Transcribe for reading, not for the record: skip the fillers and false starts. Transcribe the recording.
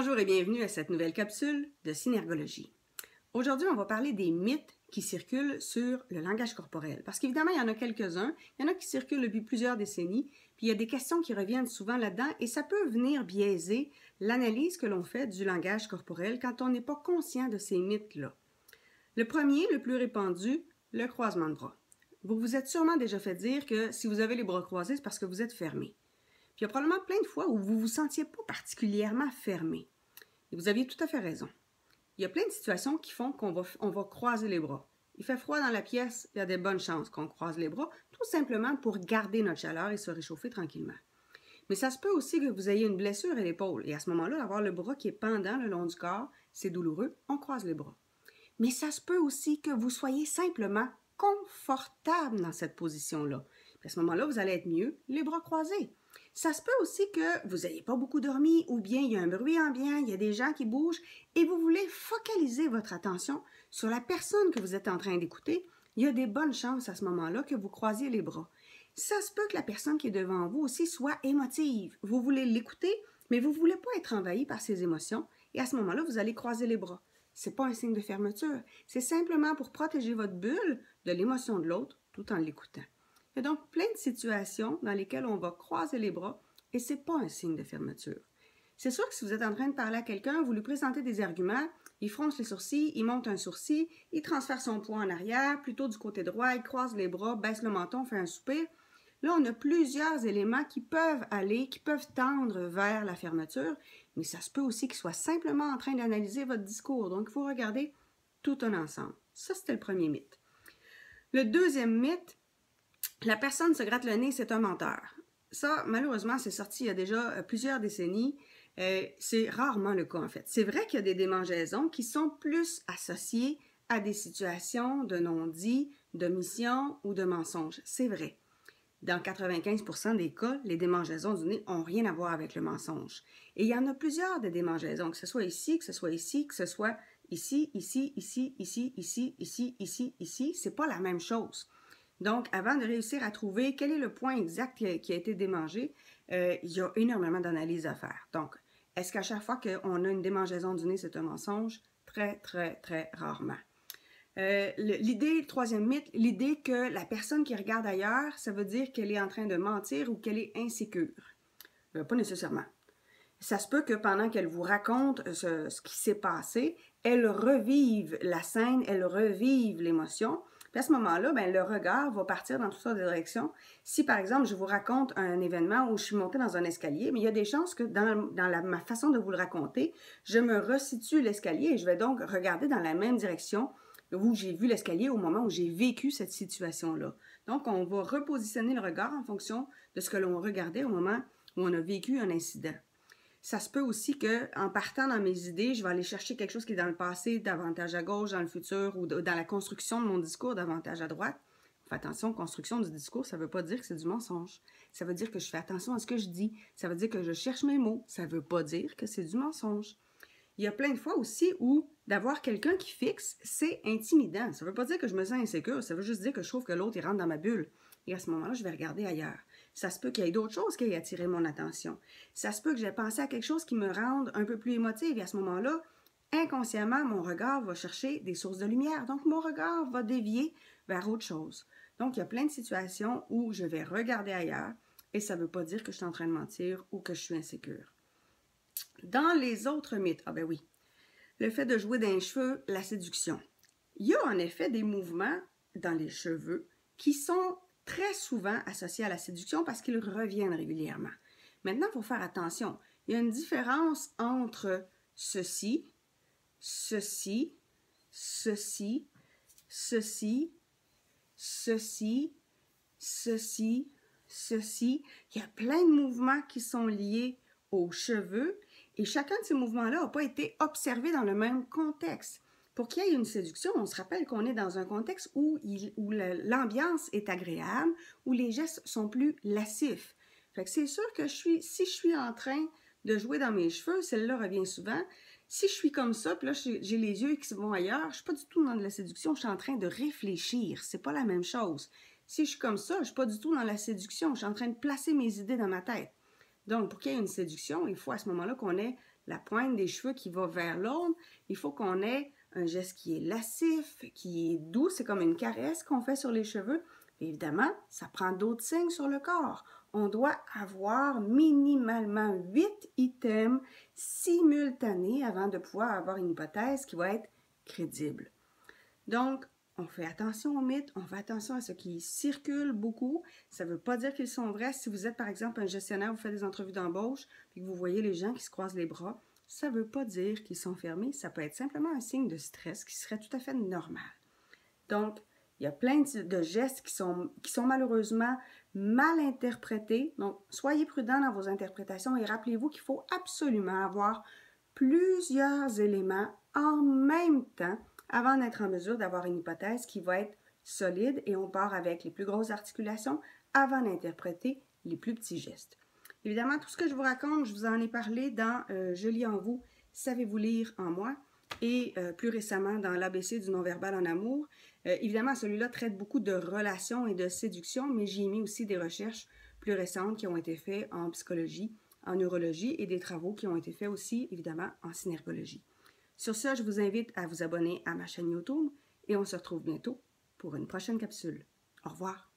Bonjour et bienvenue à cette nouvelle capsule de Synergologie. Aujourd'hui, on va parler des mythes qui circulent sur le langage corporel. Parce qu'évidemment, il y en a quelques-uns, il y en a qui circulent depuis plusieurs décennies, puis il y a des questions qui reviennent souvent là-dedans et ça peut venir biaiser l'analyse que l'on fait du langage corporel quand on n'est pas conscient de ces mythes-là. Le premier, le plus répandu, le croisement de bras. Vous vous êtes sûrement déjà fait dire que si vous avez les bras croisés, c'est parce que vous êtes fermé. Puis il y a probablement plein de fois où vous ne vous sentiez pas particulièrement fermé. Et vous aviez tout à fait raison. Il y a plein de situations qui font qu'on va croiser les bras. Il fait froid dans la pièce, il y a de bonnes chances qu'on croise les bras, tout simplement pour garder notre chaleur et se réchauffer tranquillement. Mais ça se peut aussi que vous ayez une blessure à l'épaule, et à ce moment-là, avoir le bras qui est pendant le long du corps, c'est douloureux, on croise les bras. Mais ça se peut aussi que vous soyez simplement confortable dans cette position-là. Puis à ce moment-là, vous allez être mieux, les bras croisés. Ça se peut aussi que vous n'ayez pas beaucoup dormi ou bien il y a un bruit ambiant, il y a des gens qui bougent et vous voulez focaliser votre attention sur la personne que vous êtes en train d'écouter. Il y a des bonnes chances à ce moment-là que vous croisiez les bras. Ça se peut que la personne qui est devant vous aussi soit émotive. Vous voulez l'écouter, mais vous ne voulez pas être envahi par ses émotions et à ce moment-là, vous allez croiser les bras. Ce n'est pas un signe de fermeture, c'est simplement pour protéger votre bulle de l'émotion de l'autre tout en l'écoutant. Il y a donc plein de situations dans lesquelles on va croiser les bras et ce n'est pas un signe de fermeture. C'est sûr que si vous êtes en train de parler à quelqu'un, vous lui présentez des arguments, il fronce les sourcils, il monte un sourcil, il transfère son poids en arrière, plutôt du côté droit, il croise les bras, baisse le menton, fait un soupir. Là, on a plusieurs éléments qui peuvent tendre vers la fermeture, mais ça se peut aussi qu'il soit simplement en train d'analyser votre discours. Donc, il faut regarder tout un ensemble. Ça, c'était le premier mythe. Le deuxième mythe, la personne se gratte le nez, c'est un menteur. Ça, malheureusement, c'est sorti il y a déjà plusieurs décennies. C'est rarement le cas, en fait. C'est vrai qu'il y a des démangeaisons qui sont plus associées à des situations de non-dit, d'omission ou de mensonge. C'est vrai. Dans 95% des cas, les démangeaisons du nez n'ont rien à voir avec le mensonge. Et il y en a plusieurs de démangeaisons, que ce soit ici, que ce soit ici, que ce soit ici, ici, ici, ici, ici, ici, ici, ici. C'est pas la même chose. Donc, avant de réussir à trouver quel est le point exact qui a été démangé, il y a énormément d'analyses à faire. Donc, est-ce qu'à chaque fois qu'on a une démangeaison du nez, c'est un mensonge? Très, très, très rarement. Le troisième mythe, l'idée que la personne qui regarde ailleurs, ça veut dire qu'elle est en train de mentir ou qu'elle est insécure. Pas nécessairement. Ça se peut que pendant qu'elle vous raconte ce qui s'est passé, elle revive la scène, elle revive l'émotion. Puis à ce moment-là, le regard va partir dans toutes sortes de directions. Si, par exemple, je vous raconte un événement où je suis montée dans un escalier, mais il y a des chances que dans ma façon de vous le raconter, je me resitue l'escalier et je vais donc regarder dans la même direction où j'ai vu l'escalier au moment où j'ai vécu cette situation-là. Donc, on va repositionner le regard en fonction de ce que l'on regardait au moment où on a vécu un incident. Ça se peut aussi qu'en partant dans mes idées, je vais aller chercher quelque chose qui est dans le passé, davantage à gauche, dans le futur, ou dans la construction de mon discours, davantage à droite. Fais attention, construction du discours, ça ne veut pas dire que c'est du mensonge. Ça veut dire que je fais attention à ce que je dis. Ça veut dire que je cherche mes mots. Ça ne veut pas dire que c'est du mensonge. Il y a plein de fois aussi où d'avoir quelqu'un qui fixe, c'est intimidant. Ça ne veut pas dire que je me sens insécure, ça veut juste dire que je trouve que l'autre, il rentre dans ma bulle. Et à ce moment-là, je vais regarder ailleurs. Ça se peut qu'il y ait d'autres choses qui aient attiré mon attention. Ça se peut que j'ai pensé à quelque chose qui me rende un peu plus émotive. Et à ce moment-là, inconsciemment, mon regard va chercher des sources de lumière. Donc, mon regard va dévier vers autre chose. Donc, il y a plein de situations où je vais regarder ailleurs et ça ne veut pas dire que je suis en train de mentir ou que je suis insécure. Dans les autres mythes, le fait de jouer dans les cheveux, la séduction. Il y a en effet des mouvements dans les cheveux qui sont très souvent associés à la séduction parce qu'ils reviennent régulièrement. Maintenant, il faut faire attention. Il y a une différence entre ceci, ceci, ceci, ceci, ceci, ceci, ceci. Il y a plein de mouvements qui sont liés aux cheveux et chacun de ces mouvements-là n'a pas été observé dans le même contexte. Pour qu'il y ait une séduction, on se rappelle qu'on est dans un contexte où l'ambiance est agréable, où les gestes sont plus lascifs. Fait que c'est sûr que si je suis en train de jouer dans mes cheveux, celle-là revient souvent. Si je suis comme ça, puis là j'ai les yeux qui vont ailleurs, je ne suis pas du tout dans de la séduction, je suis en train de réfléchir. C'est pas la même chose. Si je suis comme ça, je ne suis pas du tout dans la séduction, je suis en train de placer mes idées dans ma tête. Donc, pour qu'il y ait une séduction, il faut à ce moment-là qu'on ait la pointe des cheveux qui va vers l'autre. Il faut qu'on ait un geste qui est lascif, qui est doux. C'est comme une caresse qu'on fait sur les cheveux. Évidemment, ça prend d'autres signes sur le corps. On doit avoir minimalement 8 items simultanés avant de pouvoir avoir une hypothèse qui va être crédible. Donc, on fait attention aux mythes, on fait attention à ce qui circule beaucoup. Ça ne veut pas dire qu'ils sont vrais. Si vous êtes, par exemple, un gestionnaire, vous faites des entrevues d'embauche, puis que vous voyez les gens qui se croisent les bras, ça ne veut pas dire qu'ils sont fermés. Ça peut être simplement un signe de stress qui serait tout à fait normal. Donc, il y a plein de gestes qui sont malheureusement mal interprétés. Donc, soyez prudents dans vos interprétations et rappelez-vous qu'il faut absolument avoir plusieurs éléments en même temps avant d'être en mesure d'avoir une hypothèse qui va être solide et on part avec les plus grosses articulations avant d'interpréter les plus petits gestes. Évidemment, tout ce que je vous raconte, je vous en ai parlé dans Je lis en vous, savez-vous lire en moi et plus récemment dans l'ABC du non-verbal en amour. Évidemment, celui-là traite beaucoup de relations et de séduction, mais j'ai mis aussi des recherches plus récentes qui ont été faites en psychologie, en neurologie et des travaux qui ont été faits aussi, évidemment, en synergologie. Sur ce, je vous invite à vous abonner à ma chaîne YouTube et on se retrouve bientôt pour une prochaine capsule. Au revoir!